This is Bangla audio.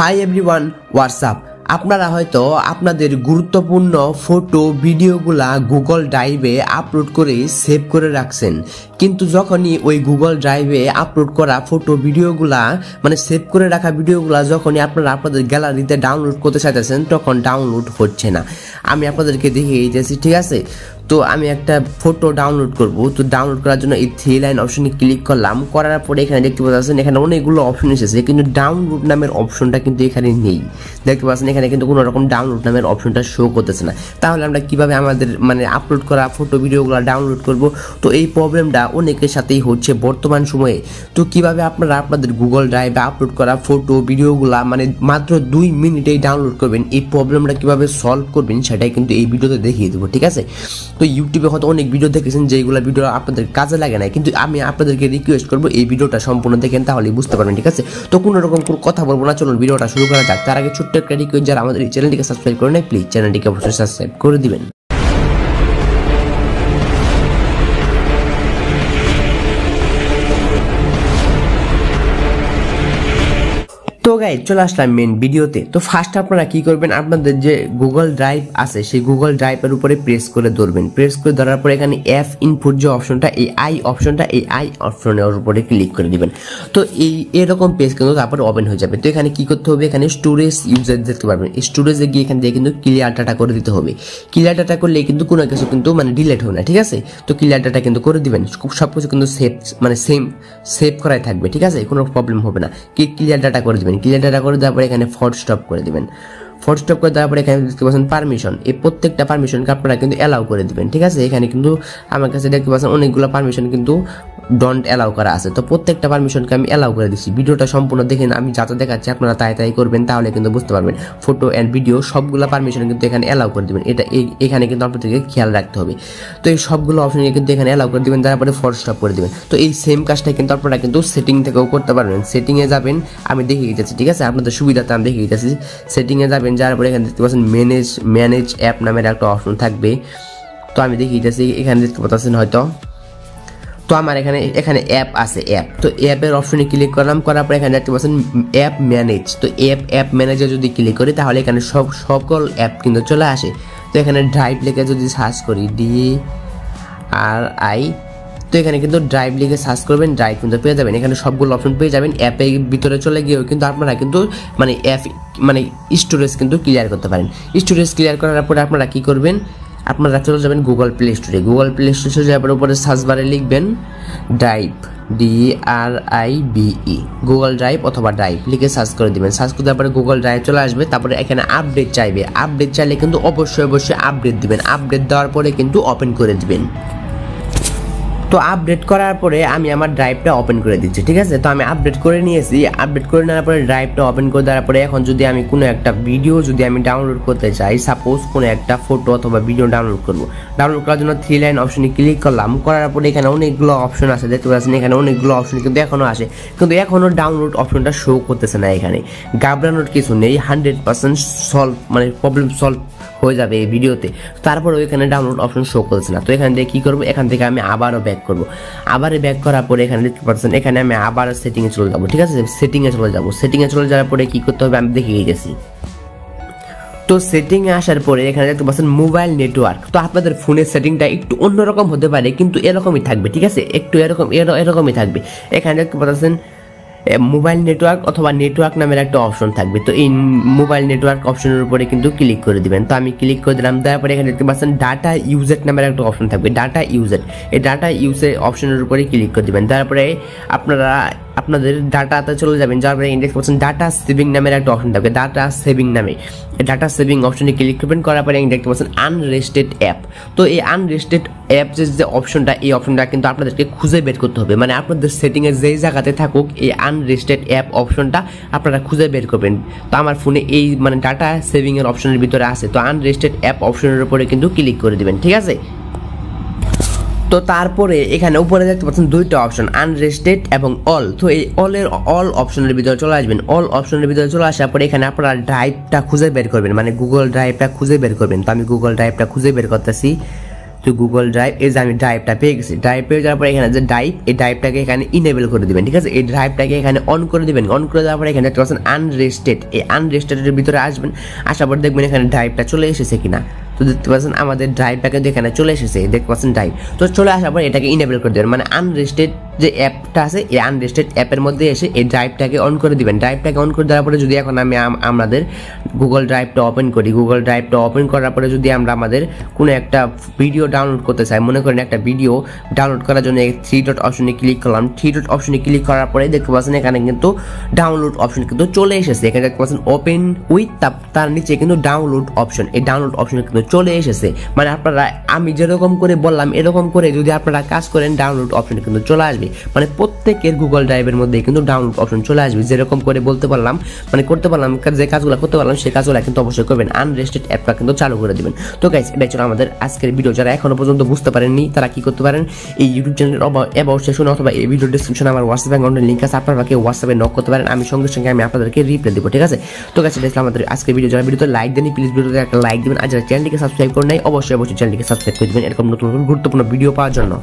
Hi everyone, WhatsApp. আপনারা হয়তো আপনাদের গুরুত্বপূর্ণ ফটো ভিডিওগুলা গুগল ড্রাইভে আপলোড করে সেভ করে রাখছেন, কিন্তু যখনই ওই গুগল ড্রাইভে আপলোড করা ফটো ভিডিওগুলা মানে সেভ করে রাখা ভিডিওগুলা যখনই আপনারা আপনাদের গ্যালারিতে ডাউনলোড করতে চাইতেছেন তখন ডাউনলোড হচ্ছে না। আমি আপনাদেরকে দেখিয়ে দিয়েছি, ঠিক আছে? তো আমি একটা ফটো ডাউনলোড করব। তো ডাউনলোড করার জন্য এই 3 লাইন অপশনে ক্লিক করলাম, করার পরে এখানে দেখতে পাচ্ছেন এখানে অনেকগুলো অপশন এসেছে, কিন্তু ডাউনলোড নামের অপশনটা কিন্তু এখানে নেই। দেখতে পাচ্ছেন এখানে কিন্তু কোনো রকম ডাউনলোড নামের অপশনটা শো করতেছে না। তাহলে আমরা কিভাবে আমাদের মানে আপলোড করা ফটো ভিডিওগুলো ডাউনলোড করব? তো এই প্রবলেমটা অনেকের সাথেই হচ্ছে বর্তমান সময়ে। তো কিভাবে আপনারা আপনাদের গুগল ড্রাইভে আপলোড করা ফটো ভিডিওগুলো মানে মাত্র 2 মিনিটেই ডাউনলোড করবেন, এই প্রবলেমটা কিভাবে সলভ করবেন সেটাই কিন্তু এই ভিডিওতে দেখিয়ে দেবো, ঠিক আছে? তো ইউটিউবে হয়তো অনেক ভিডিও দেখেছেন যেগুলো ভিডিও আপনাদের কাজে লাগে না, কিন্তু আমি আপনাদেরকে রিকোয়েস্ট করবো এই ভিডিওটা সম্পূর্ণ দেখেন, তাহলেই বুঝতে পারবেন, ঠিক আছে? তো কোনো রকম কোনো কথা বলবো না, চলুন ভিডিওটা শুরু করা যাক। তার আগে ছোট্ট একটা রিকোয়েস্ট, যারা আমাদের এই চ্যানেলটিকে সাবস্ক্রাইব করে নেয় প্লিজ চ্যানেলটিকে অবশ্যই সাবস্ক্রাইব করে দিবেন। তো গাইজ চলে আসলাম মেন ভিডিওতে। তো ফার্স্ট আপনারা কি করবেন, আপনাদের যে গুগল ড্রাইভ আছে সেই গুগল ড্রাইভের উপরে প্রেস করে ধরবেন। প্রেস করে ধরার পরে এখানে অ্যাপ ইনপুট যে অপশনটা, এই আই অপশনের উপরে ক্লিক করে দিবেন। তো এরকম পেজ কিন্তু তারপরে ওপেন হয়ে যাবে। তো এখানে কি করতে হবে, এখানে স্টোরেজ ইউজার দেখতে পারবেন, এই স্টোরেজে গিয়ে এখান থেকে কিন্তু ক্লিয়ার ডাটা করে দিতে হবে। ক্লিয়ার ডাটা করলে কিন্তু কোনো কিছু কিন্তু মানে ডিলেট হবে না, ঠিক আছে? তো ক্লিয়ার ডাটা কিন্তু করে দিবেন, সবকিছু কিন্তু মানে সেভ করাই থাকবে, ঠিক আছে? কোনো প্রবলেম হবে না। ক্লিয়ার ডাটা করে দিবেন। ক্লিয়ার ডাটা করে দেওয়ার পরে এখানে ফর স্টপ করে দিবেন। ফর স্টপ করে দেওয়ার পরে এখানে দেখতে পাচ্ছেন পারমিশন, এই প্রত্যেকটা পারমিশনকে আপনারা কিন্তু অ্যালাউ করে দিবেন, ঠিক আছে? এখানে কিন্তু আমার কাছে দেখতে পাচ্ছেন অনেকগুলো পারমিশন কিন্তু ডোন্ট অ্যালাউ করা আছে। তো প্রত্যেকটা পারমিশনকে আমি অ্যালাউ করে দিচ্ছি। ভিডিওটা সম্পূর্ণ দেখেন, আমি যাতে দেখাচ্ছি আপনারা তাই করবেন, তাহলে কিন্তু বুঝতে পারবেন। ফটো অ্যান্ড ভিডিও সবগুলো পারমিশন কিন্তু এখানে অ্যালাউ করে দিবেন, এটা এখানে কিন্তু আপনাদেরকে খেয়াল রাখতে হবে। তো এই সবগুলো অপশন কিন্তু এখানে অ্যালাউ করে দিবেন, তারপরে ফর স্টপ করে দিবেন। তো এই সেম কাজটা কিন্তু আপনারা কিন্তু সেটিং থেকেও করতে পারবেন। সেটিংয়ে যাবেন, আমি দেখিয়ে দিচ্ছি, ঠিক আছে? আপনাদের সুবিধাতে আমি দেখিয়ে দিচ্ছি। সেটিংয়ে যাবেন, যার পরে এখানে দেখতে পাচ্ছেন ম্যানেজ অ্যাপ নামের একটা অপশন থাকবে। তো আমি দেখিয়ে দিচ্ছি, এখানে দেখতে পাচ্ছেন হয়তো। তো আমার এখানে অ্যাপ আছে, অ্যাপ। তো অ্যাপের অপশনে ক্লিক করলাম, করার পর এখানে দেখতে পাচ্ছেন অ্যাপ ম্যানেজ। তো অ্যাপ ম্যানেজে যদি ক্লিক করি তাহলে এখানে সকল অ্যাপ কিন্তু চলে আসে। তো এখানে ড্রাইভ লিখে যদি সার্চ করি DRI, তো এখানে কিন্তু ড্রাইভ লিখে সার্চ করবেন, ড্রাইভ কিন্তু পেয়ে যাবেন। এখানে সবগুলো অপশন পেয়ে যাবেন। অ্যাপের ভিতরে চলে গিয়েও কিন্তু আপনারা কিন্তু মানে অ্যাপ মানে স্টোরেজ কিন্তু ক্লিয়ার করতে পারেন। স্টোরেজ ক্লিয়ার করার পরে আপনারা কি করবেন, আপনারা চলে যাবেন গুগল প্লে স্টোরে। গুগল প্লে স্টোরে যাওয়ার উপরে সার্চ বারে লিখবেন ড্রাইভ, DRIVE, গুগল ড্রাইভ অথবা ড্রাইভ লিখে সার্চ করে দিবেন। সার্চ করে দেওয়ার পরে গুগল ড্রাইভ চলে আসবে। তারপরে এখানে আপডেট চাইবে, আপডেট চাইলে কিন্তু অবশ্যই আপডেট দিবেন। আপডেট দেওয়ার পরে কিন্তু ওপেন করে দিবেন। তো আপডেট করার পরে আমি আমার ড্রাইভটা ওপেন করে দিচ্ছি, ঠিক আছে? তো আমি আপডেট করে নিয়েছি। আপডেট করে নেওয়ার পরে ড্রাইভটা ওপেন করে দেওয়ার পরে এখন যদি আমি কোনো একটা ভিডিও যদি আমি ডাউনলোড করতে চাই, সাপোজ কোনো একটা ফটো অথবা ভিডিও ডাউনলোড করবো, ডাউনলোড করার জন্য 3 লাইন অপশনে ক্লিক করলাম। করার পরে এখানে অনেকগুলো অপশন আছে, দেখতে পাচ্ছেন এখানে অনেকগুলো অপশন কিন্তু এখনও আসে, কিন্তু এখনও ডাউনলোড অপশনটা শো করতেছে না। এখানে ঘাবড়ানোর কিছু নেই, 100% সলভ মানে প্রবলেম সলভ হয়ে যাবে এই ভিডিওতে। তারপরে ওইখানে ডাউনলোড অপশন শো করছে না। তো এখান থেকে কী করবো, এখান থেকে আমি আবারও ব্যাক করবো। আবার ব্যাক করার পরে এখানে দেখতে পাচ্ছেন এখানে আমি আবার সেটিংয়ে চলে যাবো, ঠিক আছে? সেটিংয়ে চলে যাবো। সেটিংয়ে চলে যাওয়ার পরে কী করতে হবে আমি দেখিয়ে গেছি। তো সেটিংয়ে আসার পরে এখানে দেখতে পাচ্ছেন মোবাইল নেটওয়ার্ক। তো আপনাদের ফোনের সেটিংটা একটু অন্যরকম হতে পারে, কিন্তু এরকমই থাকবে, ঠিক আছে? একটু এরকমই থাকবে। এখানে দেখতে পাচ্ছেন মোবাইল নেটওয়ার্ক অথবা নেটওয়ার্ক নামের একটা অপশন থাকবে। তো এই মোবাইল নেটওয়ার্ক অপশনের উপরে কিন্তু ক্লিক করে দিবেন। তো আমি ক্লিক করে দিলাম, তারপরে এখানে দেখতে পাচ্ছেন ডাটা ইউজেট নামের একটা অপশন থাকবে, ডাটা ইউজেট। এই ডাটা ইউজের অপশনের উপরে ক্লিক করে দিবেন। তারপরে আপনাদের ডাটাতে চলে যাবেন, যার পরে দেখতে পাচ্ছেন ডাটা সেভিং নামের একটা অপশন থাকবে, ডাটা সেভিং নামে। এই ডাটা সেভিং অপশনে ক্লিক করবেন, করার পরে দেখতে পাচ্ছেন আনরেস্টেড অ্যাপ। তো এই আনরেস্টেড অ্যাপ যে অপশনটা, এই অপশনটা কিন্তু আপনাদেরকে খুঁজে বের করতে হবে। মানে আপনাদের সেটিংয়ে যেই জায়গাতে থাকুক এই আনরেস্টেড অ্যাপ অপশনটা আপনারা খুঁজে বের করবেন। তো আমার ফোনে এই মানে ডাটা সেভিংয়ের অপশনের ভিতরে আছে। তো আনরেস্টেড অ্যাপ অপশনের উপরে কিন্তু ক্লিক করে দিবেন, ঠিক আছে? তো তারপরে এখানে উপরে দেখতে পাচ্ছেন 2টা অপশন, আনরেস্টেড এবং অল। তো এই অল অপশনের ভিতরে চলে আসবেন। অল অপশনের ভিতরে চলে আসার পরে এখানে আপনারা ড্রাইভটা খুঁজে বের করবেন, মানে গুগল ড্রাইভটা খুঁজে বের করবেন। তো আমি গুগল ড্রাইভটা খুঁজে বের করতেছি। তো গুগল ড্রাইভ এই যে আমি ড্রাইভটা পেয়ে গেছি, ড্রাইভ পেয়ে যাওয়ার পরে এখানে যে ড্রাইভ, এই ড্রাইভটাকে এখানে ইনেবল করে দিবেন, ঠিক আছে। এই ড্রাইভটাকে এখানে অন করে দিবেন, অন করে দেওয়ার পরে এখানে দেখতে পাচ্ছেন আনরেস্টেড, এই আনরেস্টেডের ভিতরে আসবেন, আসার পর দেখবেন এখানে ড্রাইভটা চলে এসেছে কিনা। তো দেখতে পাচ্ছেন আমাদের ড্রাইভটা কিন্তু এখানে চলে এসেছে, দেখতে পাচ্ছেন ড্রাইভ। তো চলে আসার পর এটাকে ইনেবল করে দেবেন, মানে আনরেস্টেড যে অ্যাপটা আছে এই আনরেস্টেড অ্যাপের মধ্যে এসে এই ড্রাইভটাকে অন করে দিবেন। ড্রাইভটাকে অন করে দেওয়ার পরে যদি এখন আমি আমাদের গুগল ড্রাইভটা ওপেন করি, গুগল ড্রাইভটা ওপেন করার পরে যদি আমরা আমাদের কোনো একটা ভিডিও ডাউনলোড করতে চাই, মনে করেন একটা ভিডিও ডাউনলোড করার জন্য এই 3 ডট অপশনে ক্লিক করলাম, 3 ডট অপশনে ক্লিক করার পরে দেখতে পাচ্ছেন এখানে কিন্তু ডাউনলোড অপশন কিন্তু চলে এসেছে। এখানে দেখতে পাচ্ছেন ওপেন উইথ, তার নিচে কিন্তু ডাউনলোড অপশন, এই ডাউনলোড অপশন কিন্তু চলে এসেছে। মানে আপনারা আমি যেরকম করে বললাম এরকম করে যদি আপনারা কাজ করেন ডাউনলোড অপশন কিন্তু চলে আসবে, মানে প্রত্যেকের গুগল ড্রাইভের মধ্যে কিন্তু ডাউনলোড অপশন চলে আসবে। যেরকম করে বলতে পারলাম মানে করতে পারলাম, যে কাজগুলো করতে পারলাম সেই কাজগুলো কিন্তু অবশ্যই করবেন, আনরেস্টেড অ্যাপটা কিন্তু চালু করে দিবেন। তো গাইস এটাই ছিল আমাদের আজকের ভিডিও। যারা এখনো পর্যন্ত বুঝতে পারেননি তারা কি করতে পারেন, এই ইউটিউব চ্যানেলের অ্যাবাউট সেকশন অথবা এই ভিডিও ডেসক্রিপশনে আমার হোয়াটসঅ্যাপ অ্যাকাউন্টের লিঙ্ক আছে, আপনারা হোয়াটসঅ্যাপে নক করতে পারেন, আমি সঙ্গে সঙ্গে আমি আপনাদেরকে রিপ্লাই দেবো, ঠিক আছে। তো গাইস এটাই ছিল আমাদের আজকের ভিডিও। যারা ভিডিওতে লাইক দেন প্লিজ ভিডিওতে একটা লাইক দিবেন, আর যারা চ্যানেলটিকে সাবস্ক্রাইব করেন নাই অবশ্যই চ্যানেলটিকে সাবস্ক্রাইব করে দিবেন এরকম নতুন নতুন গুরুত্বপূর্ণ ভিডিও পাওয়ার জন্য।